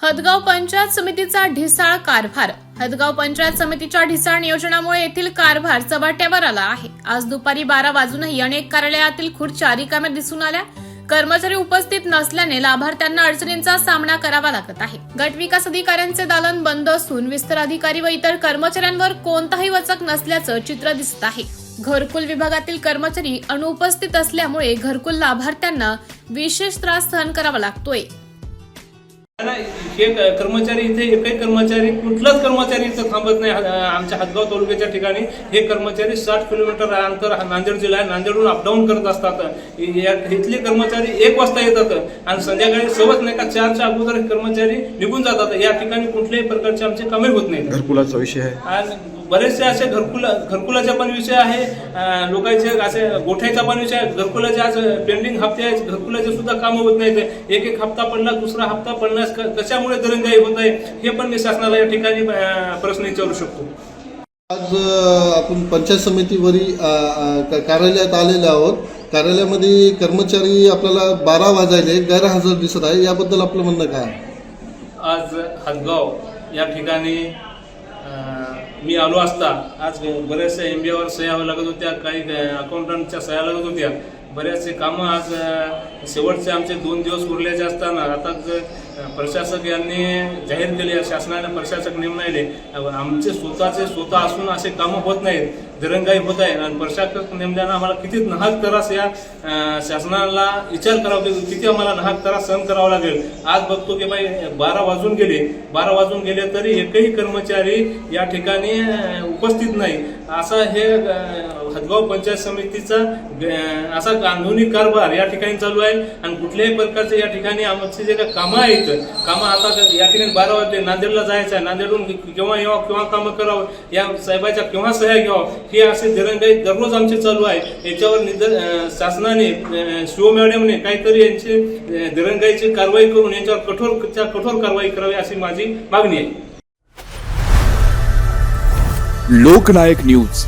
हदगाव पंचायत समितीचा ढिसाळ कारभार। हदगाव पंचायत समितीच्या ढिसाळ नियोजनामुळे येथील कारभार चव्हाट्यावर आला आहे। आज दुपारी 12 वाजूनही अनेक कार्यालयातील खुर्च्या रिकाम्या दिसून आल्या। कर्मचारी उपस्थित नसल्याने लाभार्थ्यांना अडचणींचा सामना करावा लागत आहे। गट विकास अधिकाऱ्यांचे दालन बंद असून विस्तार अधिकारी व इतर कर्मचाऱ्यांवर कोणताही वचक नसल्याचं चित्र दिसत आहे। घरकुल विभागातील कर्मचारी अनुपस्थित असल्यामुळे घरकुल लाभार्थ्यांना विशेष त्रास सहन करावा लागतोय। हे कर्मचारी इथे एकही कर्मचारी कुठलाच कर्मचारी इथं थांबत नाही। आमच्या हदगाव तालुक्याच्या ठिकाणी हे कर्मचारी 60 किलोमीटर अंतर नांदेड जिल्हा नांदेडहून अपडाऊन करत असतात। इथले कर्मचारी 1 वाजता येतात आणि संध्याकाळी सवच नाही का 4च्या अगोदर कर्मचारी निघून जातात। या ठिकाणी कुठल्याही प्रकारचे आमचे कामे होत नाही। घरकुलाचा विषय आहे आणि बरेचसे असे घरकुलाचा पण विषय आहे, लोकांचे असे गोठ्याचा पण विषय आहे। घरकुलाचे आज पेंडिंग हप्ते आहेत, घरकुलाचे सुद्धा कामं होत नाहीत। एक हप्ता पडला, दुसरा हप्ता पडण्यास कशामुळे दिरंगाई होत आहे हे पण मी शासनाला या ठिकाणी प्रश्न विचारू शकतो। आज आपण पंचायत समितीवरील कार्यालयात आलेले आहोत। कार्यालयामध्ये कर्मचारी आपल्याला 12 वाजायले गैरहजर दिसत आहे, याबद्दल आपलं म्हणणं काय? आज हदगाव या ठिकाणी मी आलो असता आज बऱ्याचशा MBAवर सह्या लागत होत्या, काही अकाउंटंटच्या सह्या लागत होत्या। बऱ्याचसे कामं आज शेवटचे आमचे 2 दिवस उरल्याचे असताना आता प्रशासक यांनी जाहीर केले, शासनाने प्रशासक नेमले, आमचे स्वतः असून असे कामं होत नाहीत, दिरंगाई होत आहे। आणि प्रशासक नेमल्यानं आम्हाला किती नाहक त्रास या शासनाला विचार करावा, किती आम्हाला नाहक त्रास सहन करावा लागेल। आज बघतो की बाई 12 वाजून गेले तरी एकही कर्मचारी या ठिकाणी उपस्थित नाही। असा हे हदगाव पंचायत समितीचा असा कानूनी कारभार या ठिकाणी चालू आहे। आणि कुठल्याही प्रकारचे या ठिकाणी आमचे जे काही कामं आहेत, कामं आता या ठिकाणी 12 वाजले, नांदेडला जायचं आहे, नांदेडहून केव्हा यावं, केव्हा कामं करावं, या साहेबाच्या केव्हा सह्या घ्यावं, हे असे दिरंगाई दररोज आमचे चालू आहे। याच्यावर शासनाने शिव मॅडमने काहीतरी यांची दिरंगाईची कारवाई करून यांच्यावर कठोर कारवाई करावी अशी माझी मागणी आहे। लोकनायक न्यूज